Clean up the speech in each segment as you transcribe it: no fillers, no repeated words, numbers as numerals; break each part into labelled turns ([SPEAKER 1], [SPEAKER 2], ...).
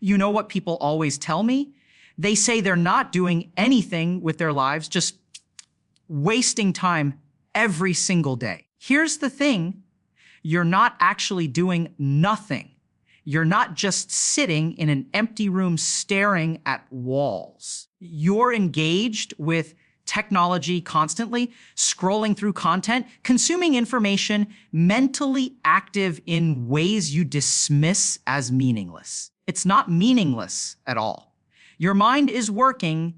[SPEAKER 1] You know what people always tell me? They say they're not doing anything with their lives, just wasting time every single day. Here's the thing, you're not actually doing nothing. You're not just sitting in an empty room staring at walls. You're engaged with technology constantly, scrolling through content, consuming information, mentally active in ways you dismiss as meaningless. It's not meaningless at all. Your mind is working,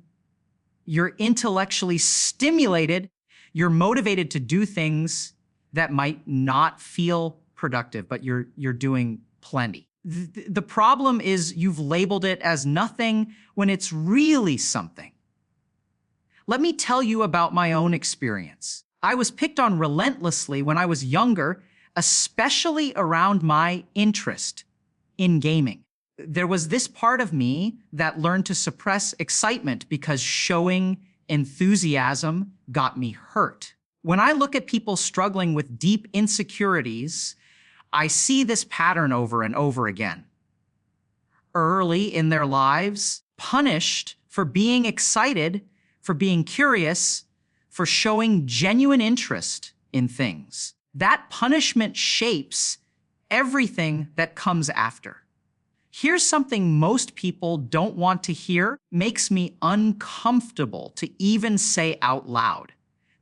[SPEAKER 1] you're intellectually stimulated, you're motivated to do things that might not feel productive, but you're doing plenty. The problem is you've labeled it as nothing when it's really something. Let me tell you about my own experience. I was picked on relentlessly when I was younger, especially around my interest in gaming. There was this part of me that learned to suppress excitement because showing enthusiasm got me hurt. When I look at people struggling with deep insecurities, I see this pattern over and over again. Early in their lives, punished for being excited, for being curious, for showing genuine interest in things. That punishment shapes everything that comes after. Here's something most people don't want to hear, makes me uncomfortable to even say out loud.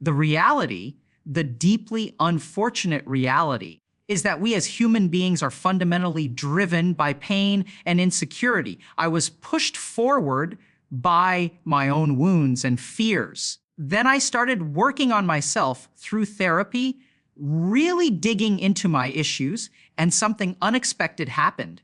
[SPEAKER 1] The reality, the deeply unfortunate reality, is that we as human beings are fundamentally driven by pain and insecurity. I was pushed forward by my own wounds and fears. Then I started working on myself through therapy, really digging into my issues, and something unexpected happened.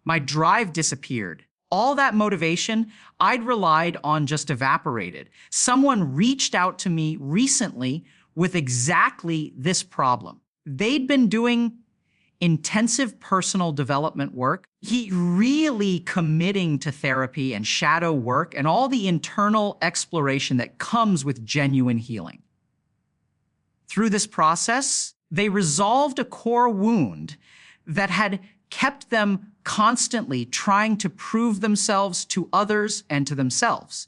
[SPEAKER 1] My drive disappeared. All that motivation I'd relied on just evaporated. Someone reached out to me recently with exactly this problem. They'd been doing intensive personal development work, really committing to therapy and shadow work and all the internal exploration that comes with genuine healing. Through this process, they resolved a core wound that had kept them constantly trying to prove themselves to others and to themselves.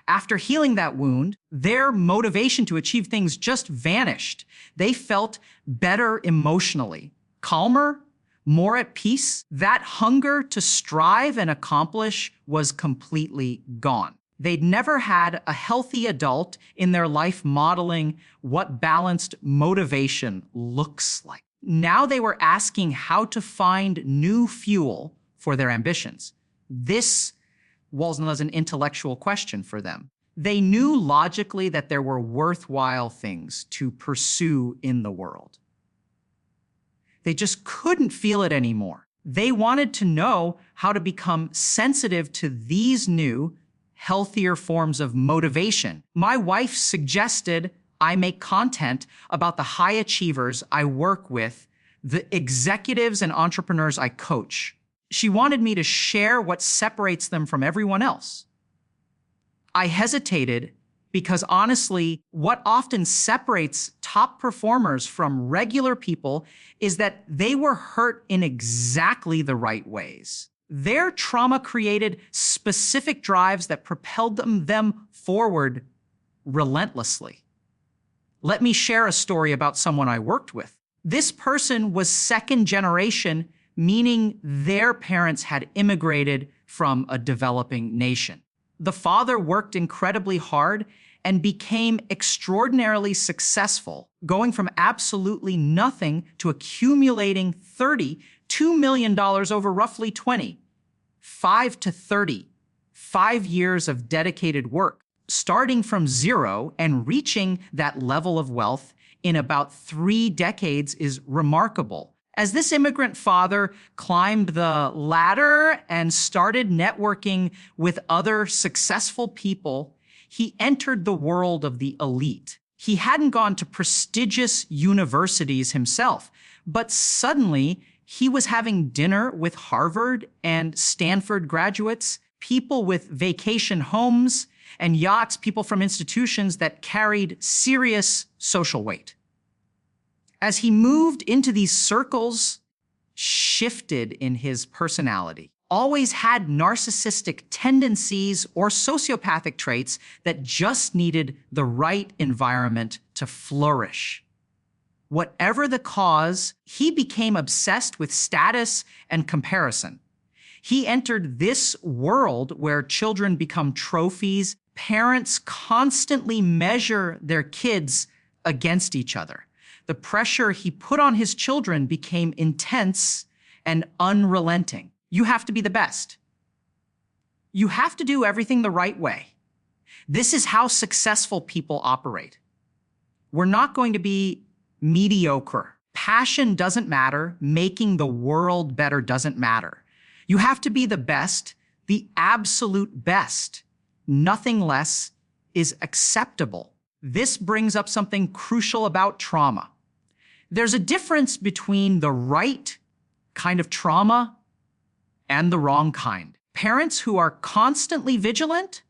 [SPEAKER 1] After healing that wound, their motivation to achieve things just vanished. They felt better emotionally, calmer, more at peace. That hunger to strive and accomplish was completely gone. They'd never had a healthy adult in their life modeling what balanced motivation looks like. Now they were asking how to find new fuel for their ambitions. This was an intellectual question for them. They knew logically that there were worthwhile things to pursue in the world. They just couldn't feel it anymore. They wanted to know how to become sensitive to these new, healthier forms of motivation. My wife suggested I make content about the high achievers I work with, the executives and entrepreneurs I coach. She wanted me to share what separates them from everyone else. I hesitated because honestly, what often separates top performers from regular people is that they were hurt in exactly the right ways. Their trauma created specific drives that propelled them forward relentlessly. Let me share a story about someone I worked with. This person was second generation, meaning their parents had immigrated from a developing nation. The father worked incredibly hard and became extraordinarily successful, going from absolutely nothing to accumulating $32 million over roughly 5 to 30, 5 years of dedicated work, starting from zero and reaching that level of wealth in about 3 decades is remarkable. As this immigrant father climbed the ladder and started networking with other successful people, he entered the world of the elite. He hadn't gone to prestigious universities himself, but suddenly he was having dinner with Harvard and Stanford graduates, people with vacation homes and yachts, people from institutions that carried serious social weight. As he moved into these circles, shifted in his personality, always had narcissistic tendencies or sociopathic traits that just needed the right environment to flourish. Whatever the cause, he became obsessed with status and comparison. He entered this world where children become trophies. Parents constantly measure their kids against each other. The pressure he put on his children became intense and unrelenting. You have to be the best. You have to do everything the right way. This is how successful people operate. We're not going to be mediocre. Passion doesn't matter. Making the world better doesn't matter. You have to be the best, the absolute best. Nothing less is acceptable. This brings up something crucial about trauma. There's a difference between the right kind of trauma and the wrong kind. Parents who are constantly vigilant,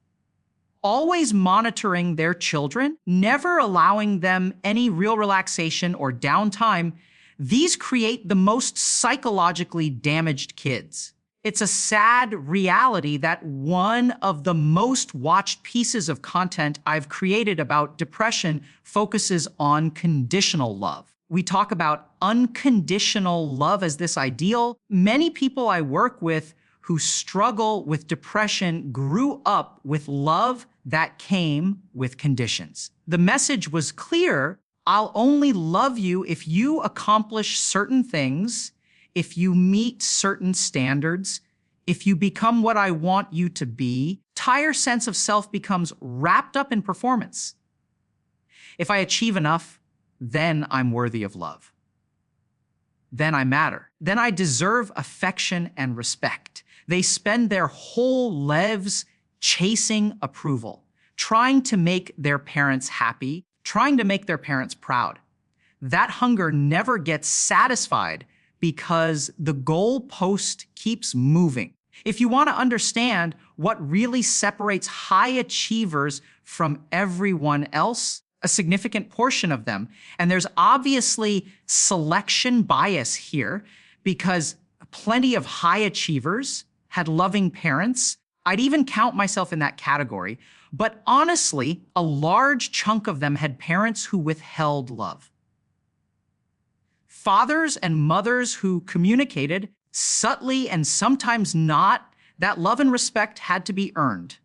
[SPEAKER 1] always monitoring their children, never allowing them any real relaxation or downtime, these create the most psychologically damaged kids. It's a sad reality that one of the most watched pieces of content I've created about depression focuses on conditional love. We talk about unconditional love as this ideal. Many people I work with who struggle with depression grew up with love that came with conditions. The message was clear: I'll only love you if you accomplish certain things, if you meet certain standards, if you become what I want you to be. Entire sense of self becomes wrapped up in performance. If I achieve enough, then I'm worthy of love. Then I matter. Then I deserve affection and respect. They spend their whole lives chasing approval, trying to make their parents happy, trying to make their parents proud. That hunger never gets satisfied because the goalpost keeps moving. If you want to understand what really separates high achievers from everyone else, a significant portion of them, and there's obviously selection bias here because plenty of high achievers had loving parents. I'd even count myself in that category, but honestly, a large chunk of them had parents who withheld love. Fathers and mothers who communicated subtly and sometimes not that love and respect had to be earned.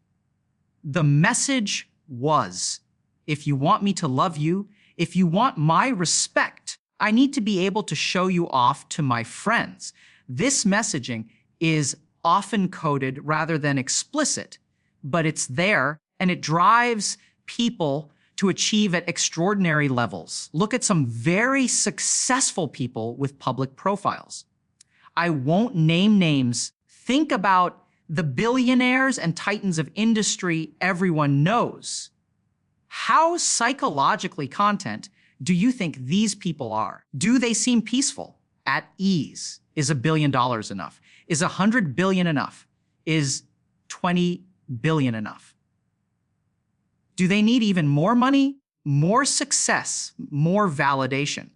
[SPEAKER 1] The message was, if you want me to love you, if you want my respect, I need to be able to show you off to my friends. This messaging is often coded rather than explicit, but it's there and it drives people to achieve at extraordinary levels. Look at some very successful people with public profiles. I won't name names. Think about the billionaires and titans of industry everyone knows. How psychologically content do you think these people are? Do they seem peaceful, at ease? Is $1 billion enough? Is 100 billion enough? Is 20 billion enough? Do they need even more money, more success, more validation?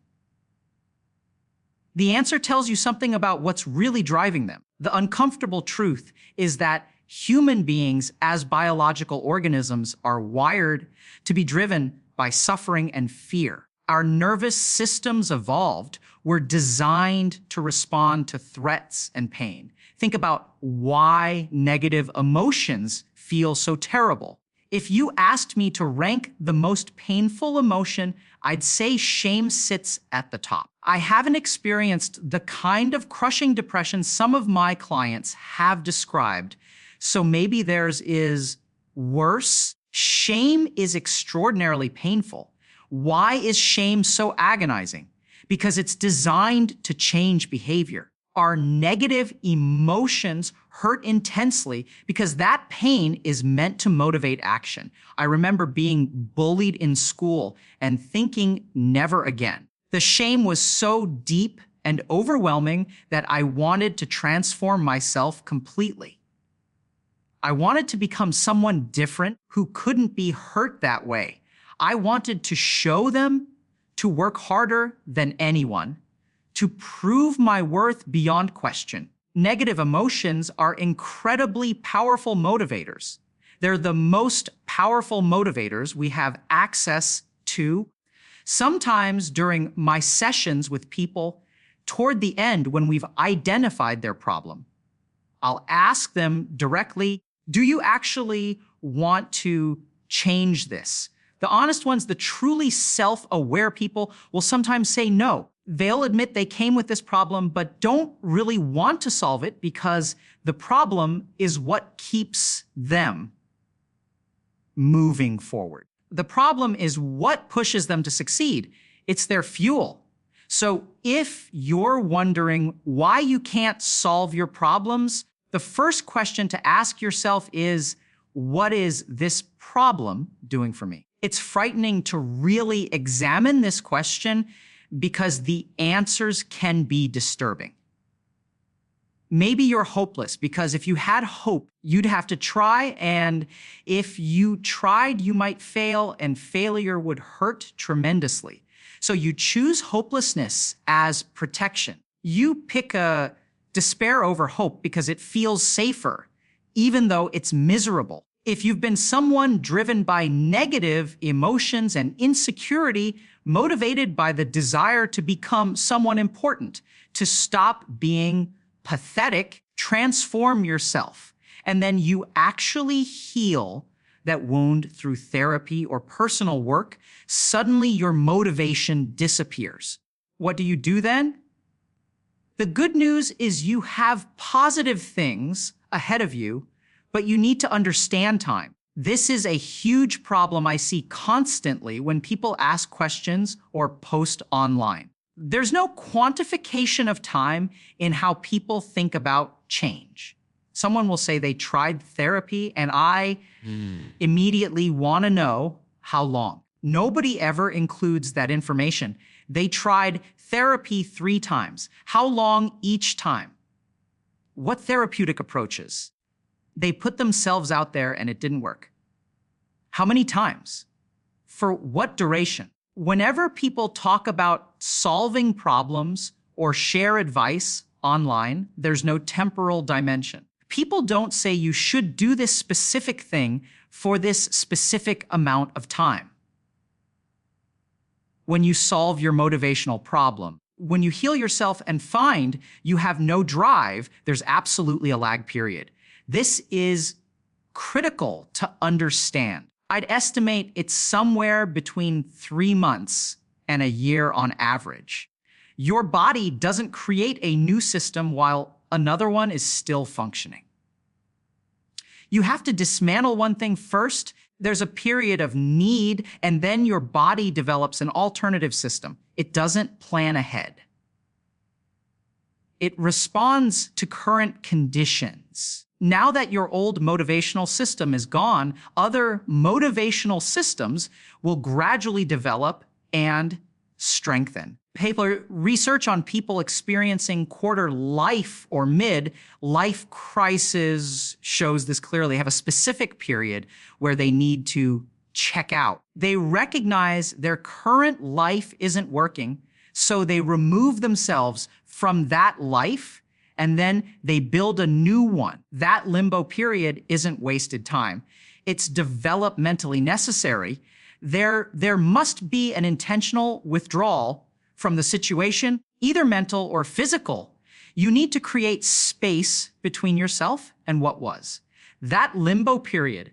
[SPEAKER 1] The answer tells you something about what's really driving them. The uncomfortable truth is that human beings as biological organisms are wired to be driven by suffering and fear. Our nervous systems evolved. We're designed to respond to threats and pain. Think about why negative emotions feel so terrible. If you asked me to rank the most painful emotion, I'd say shame sits at the top. I haven't experienced the kind of crushing depression some of my clients have described, so maybe theirs is worse. Shame is extraordinarily painful. Why is shame so agonizing? Because it's designed to change behavior. Our negative emotions hurt intensely because that pain is meant to motivate action. I remember being bullied in school and thinking never again. The shame was so deep and overwhelming that I wanted to transform myself completely. I wanted to become someone different who couldn't be hurt that way. I wanted to show them to work harder than anyone, to prove my worth beyond question. Negative emotions are incredibly powerful motivators. They're the most powerful motivators we have access to. Sometimes during my sessions with people, toward the end, when we've identified their problem, I'll ask them directly, do you actually want to change this? The honest ones, the truly self-aware people, will sometimes say no. They'll admit they came with this problem, but don't really want to solve it because the problem is what keeps them moving forward. The problem is what pushes them to succeed. It's their fuel. So if you're wondering why you can't solve your problems, the first question to ask yourself is, what is this problem doing for me? It's frightening to really examine this question because the answers can be disturbing. Maybe you're hopeless because if you had hope, you'd have to try, and if you tried, you might fail, and failure would hurt tremendously. So you choose hopelessness as protection. You pick a despair over hope because it feels safer, even though it's miserable. If you've been someone driven by negative emotions and insecurity, motivated by the desire to become someone important, to stop being pathetic, transform yourself, and then you actually heal that wound through therapy or personal work, suddenly your motivation disappears. What do you do then? The good news is you have positive things ahead of you, but you need to understand time. This is a huge problem I see constantly when people ask questions or post online. There's no quantification of time in how people think about change. Someone will say they tried therapy, and I immediately want to know how long. Nobody ever includes that information. They tried therapy 3 times. How long each time? What therapeutic approaches? They put themselves out there and it didn't work. How many times? For what duration? Whenever people talk about solving problems or share advice online, there's no temporal dimension. People don't say you should do this specific thing for this specific amount of time. When you solve your motivational problem, when you heal yourself and find you have no drive, there's absolutely a lag period. This is critical to understand. I'd estimate it's somewhere between 3 months and a year on average. Your body doesn't create a new system while another one is still functioning. You have to dismantle one thing first. There's a period of need, and then your body develops an alternative system. It doesn't plan ahead. It responds to current conditions. Now that your old motivational system is gone, other motivational systems will gradually develop and strengthen. Research on people experiencing quarter-life or mid-life crisis shows this clearly. They have a specific period where they need to check out. They recognize their current life isn't working, so they remove themselves from that life, and then they build a new one. That limbo period isn't wasted time. It's developmentally necessary. There must be an intentional withdrawal from the situation, either mental or physical. You need to create space between yourself and what was. That limbo period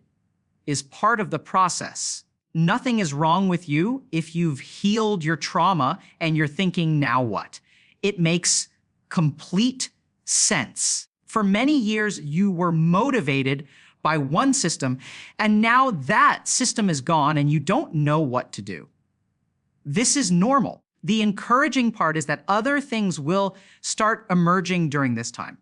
[SPEAKER 1] is part of the process. Nothing is wrong with you if you've healed your trauma and you're thinking, now what? It makes complete sense. For many years, you were motivated by one system, and now that system is gone and you don't know what to do. This is normal. The encouraging part is that other things will start emerging during this time.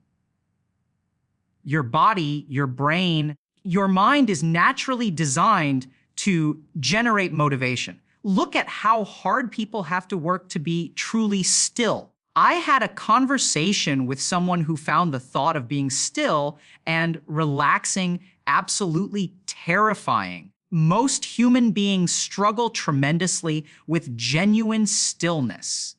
[SPEAKER 1] Your body, your brain, your mind is naturally designed to generate motivation. Look at how hard people have to work to be truly still. I had a conversation with someone who found the thought of being still and relaxing absolutely terrifying. Most human beings struggle tremendously with genuine stillness.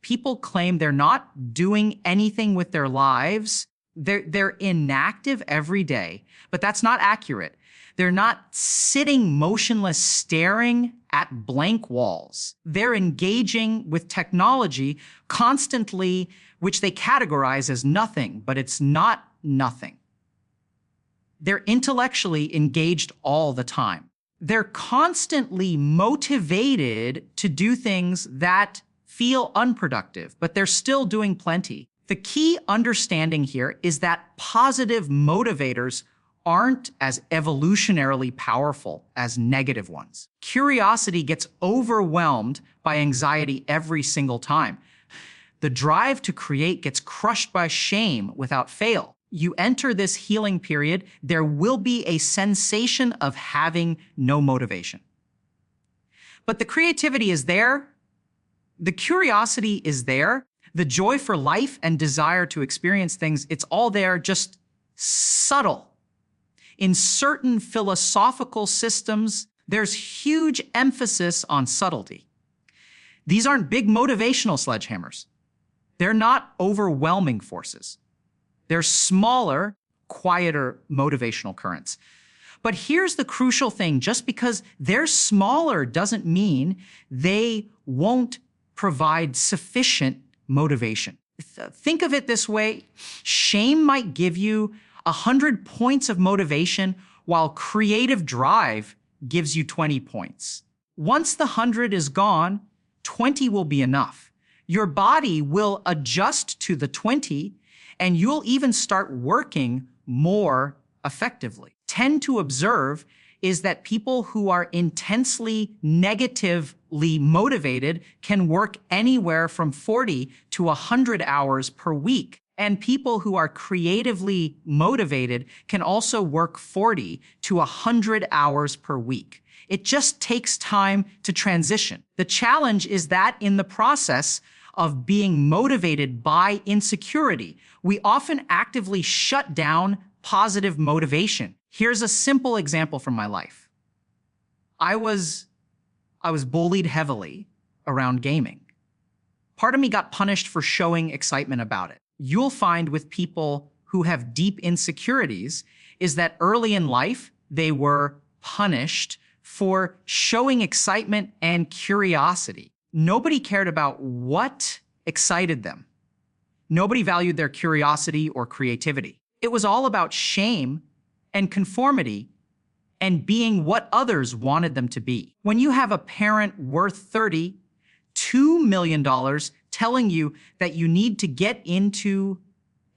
[SPEAKER 1] People claim they're not doing anything with their lives. They're inactive every day, but that's not accurate. They're not sitting motionless, staring at blank walls. They're engaging with technology constantly, which they categorize as nothing, but it's not nothing. They're intellectually engaged all the time. They're constantly motivated to do things that feel unproductive, but they're still doing plenty. The key understanding here is that positive motivators aren't as evolutionarily powerful as negative ones. Curiosity gets overwhelmed by anxiety every single time. The drive to create gets crushed by shame without fail. You enter this healing period, there will be a sensation of having no motivation. But the creativity is there. The curiosity is there. The joy for life and desire to experience things, it's all there, just subtle. In certain philosophical systems, there's huge emphasis on subtlety. These aren't big motivational sledgehammers. They're not overwhelming forces. They're smaller, quieter motivational currents. But here's the crucial thing. Just because they're smaller doesn't mean they won't provide sufficient motivation. Think of it this way. Shame might give you 100 points of motivation, while creative drive gives you 20 points. Once the 100 is gone, 20 will be enough. Your body will adjust to the 20, and you'll even start working more effectively. Tend to observe is that people who are intensely negatively motivated can work anywhere from 40 to 100 hours per week. And people who are creatively motivated can also work 40 to 100 hours per week. It just takes time to transition. The challenge is that in the process of being motivated by insecurity, we often actively shut down positive motivation. Here's a simple example from my life. I was bullied heavily around gaming. Part of me got punished for showing excitement about it. You'll find with people who have deep insecurities is that early in life, they were punished for showing excitement and curiosity. Nobody cared about what excited them. Nobody valued their curiosity or creativity. It was all about shame and conformity and being what others wanted them to be. When you have a parent worth $32 million telling you that you need to get into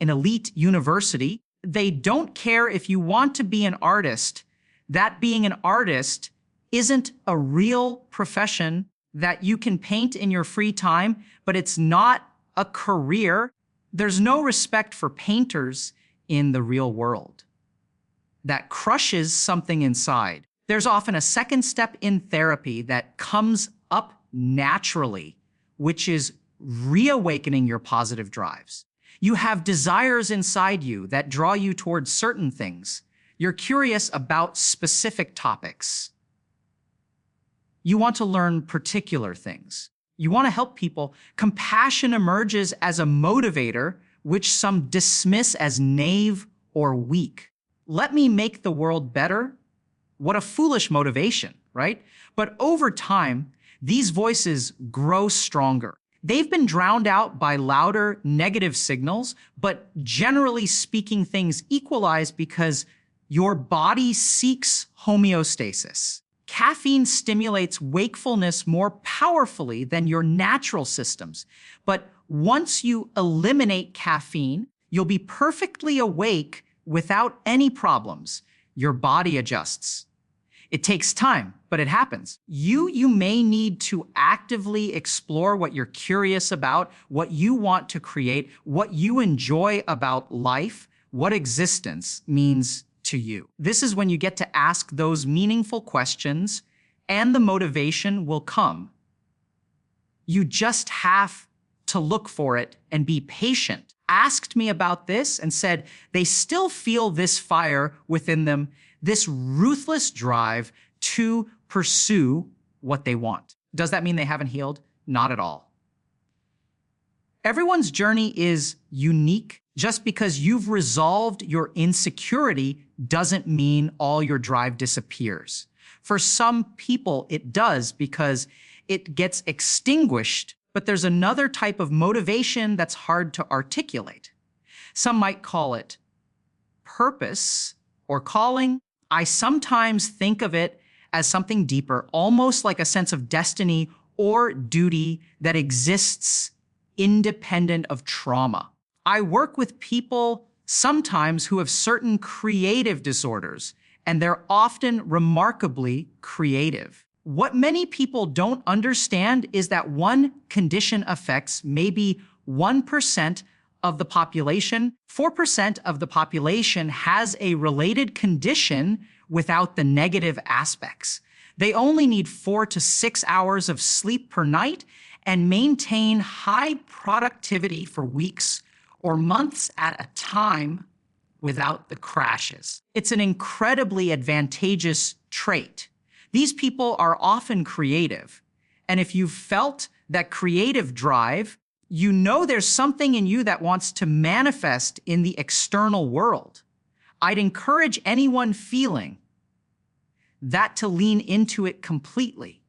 [SPEAKER 1] an elite university, they don't care if you want to be an artist. That being an artist isn't a real profession that you can paint in your free time, but it's not a career. There's no respect for painters in the real world. That crushes something inside. There's often a second step in therapy that comes up naturally, which is reawakening your positive drives. You have desires inside you that draw you towards certain things. You're curious about specific topics. You want to learn particular things. You want to help people. Compassion emerges as a motivator, which some dismiss as naive or weak. Let me make the world better. What a foolish motivation, right? But over time, these voices grow stronger. They've been drowned out by louder negative signals, but generally speaking, things equalize because your body seeks homeostasis. Caffeine stimulates wakefulness more powerfully than your natural systems. But once you eliminate caffeine, you'll be perfectly awake without any problems. Your body adjusts. It takes time, but it happens. You may need to actively explore what you're curious about, what you want to create, what you enjoy about life, what existence means to you. This is when you get to ask those meaningful questions, and the motivation will come. You just have to look for it and be patient. Asked me about this and said they still feel this fire within them, this ruthless drive to pursue what they want. Does that mean they haven't healed? Not at all. Everyone's journey is unique. Just because you've resolved your insecurity doesn't mean all your drive disappears. For some people, it does because it gets extinguished, but there's another type of motivation that's hard to articulate. Some might call it purpose or calling. I sometimes think of it as something deeper, almost like a sense of destiny or duty that exists independent of trauma. I work with people sometimes who have certain creative disorders, and they're often remarkably creative. What many people don't understand is that one condition affects maybe 1% of the population. 4% of the population has a related condition without the negative aspects. They only need 4 to 6 hours of sleep per night and maintain high productivity for weeks or months at a time without the crashes. It's an incredibly advantageous trait. These people are often creative, and if you've felt that creative drive, you know there's something in you that wants to manifest in the external world. I'd encourage anyone feeling that to lean into it completely.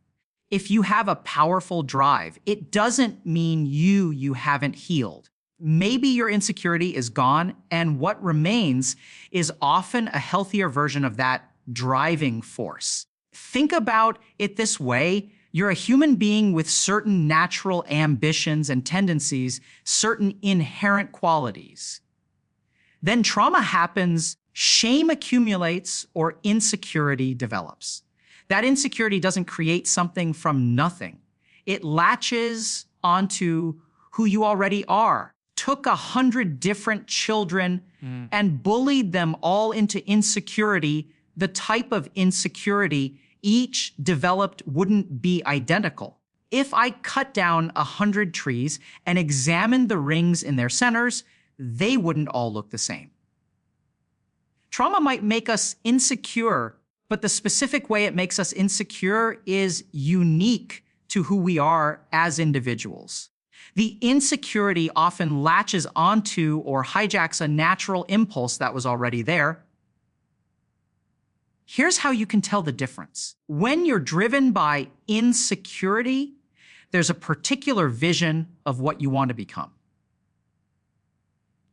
[SPEAKER 1] If you have a powerful drive, it doesn't mean you haven't healed. Maybe your insecurity is gone, and what remains is often a healthier version of that driving force. Think about it this way. You're a human being with certain natural ambitions and tendencies, certain inherent qualities. Then trauma happens, shame accumulates, or insecurity develops. That insecurity doesn't create something from nothing. It latches onto who you already are. Took 100 different children and bullied them all into insecurity. The type of insecurity each developed wouldn't be identical. If I cut down 100 trees and examined the rings in their centers, they wouldn't all look the same. Trauma might make us insecure, but the specific way it makes us insecure is unique to who we are as individuals. The insecurity often latches onto or hijacks a natural impulse that was already there. Here's how you can tell the difference. When you're driven by insecurity, there's a particular vision of what you want to become.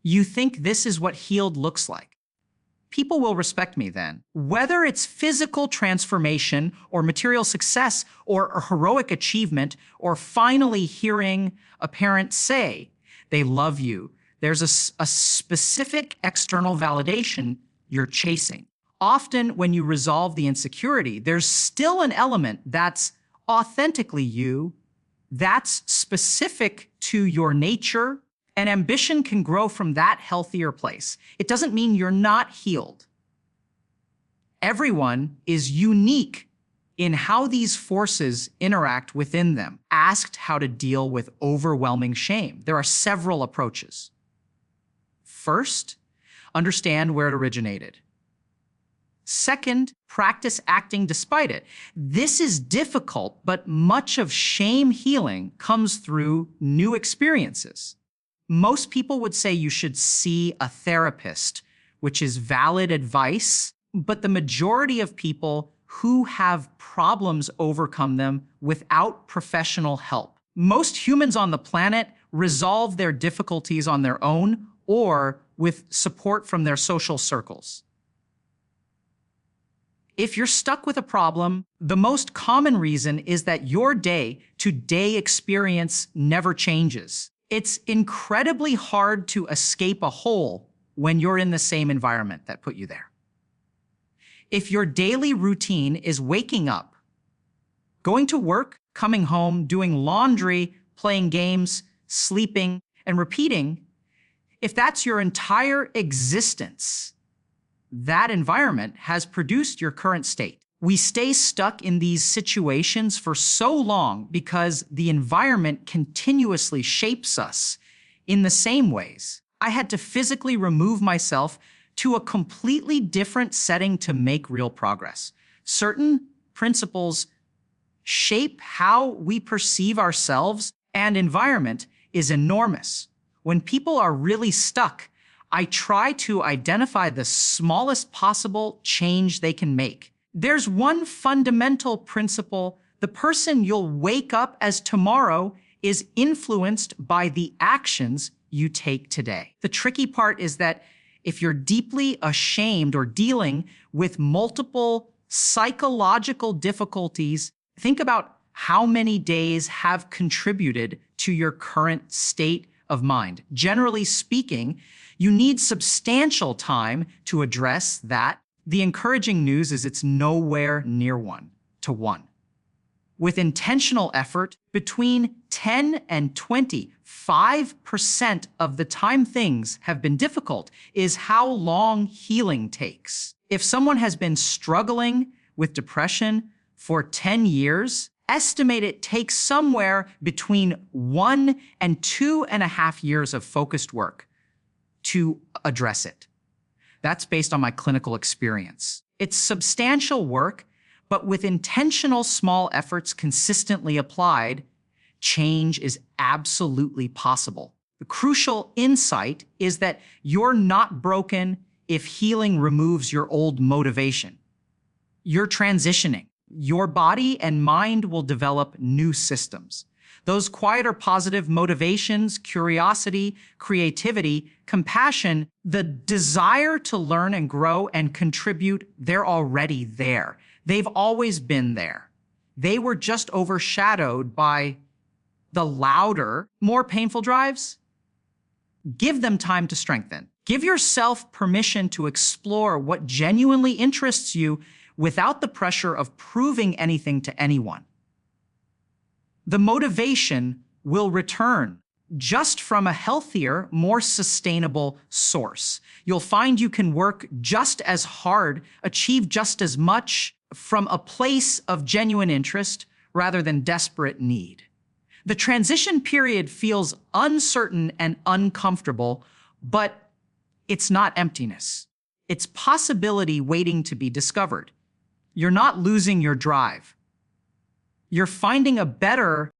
[SPEAKER 1] You think this is what healed looks like. People will respect me then. Whether it's physical transformation or material success or a heroic achievement or finally hearing a parent say they love you, there's a specific external validation you're chasing. Often when you resolve the insecurity, there's still an element that's authentically you, that's specific to your nature, and ambition can grow from that healthier place. It doesn't mean you're not healed. Everyone is unique in how these forces interact within them. Asked how to deal with overwhelming shame, there are several approaches. First, understand where it originated. Second, practice acting despite it. This is difficult, but much of shame healing comes through new experiences. Most people would say you should see a therapist, which is valid advice, but the majority of people who have problems overcome them without professional help. Most humans on the planet resolve their difficulties on their own or with support from their social circles. If you're stuck with a problem, the most common reason is that your day-to-day experience never changes. It's incredibly hard to escape a hole when you're in the same environment that put you there. If your daily routine is waking up, going to work, coming home, doing laundry, playing games, sleeping, and repeating, if that's your entire existence, that environment has produced your current state. We stay stuck in these situations for so long because the environment continuously shapes us in the same ways. I had to physically remove myself to a completely different setting to make real progress. Certain principles shape how we perceive ourselves and environment is enormous. When people are really stuck, I try to identify the smallest possible change they can make. There's one fundamental principle: the person you'll wake up as tomorrow is influenced by the actions you take today. The tricky part is that if you're deeply ashamed or dealing with multiple psychological difficulties, think about how many days have contributed to your current state of mind. Generally speaking, you need substantial time to address that. The encouraging news is it's nowhere near 1 to 1. With intentional effort, between 10 and 25% of the time things have been difficult is how long healing takes. If someone has been struggling with depression for 10 years, estimate it takes somewhere between 1 and 2.5 years of focused work to address it. That's based on my clinical experience. It's substantial work, but with intentional small efforts consistently applied, change is absolutely possible. The crucial insight is that you're not broken if healing removes your old motivation. You're transitioning. Your body and mind will develop new systems. Those quieter positive motivations, curiosity, creativity, compassion, the desire to learn and grow and contribute, they're already there. They've always been there. They were just overshadowed by the louder, more painful drives. Give them time to strengthen. Give yourself permission to explore what genuinely interests you without the pressure of proving anything to anyone. The motivation will return just from a healthier, more sustainable source. You'll find you can work just as hard, achieve just as much from a place of genuine interest rather than desperate need. The transition period feels uncertain and uncomfortable, but it's not emptiness. It's possibility waiting to be discovered. You're not losing your drive. You're finding a better,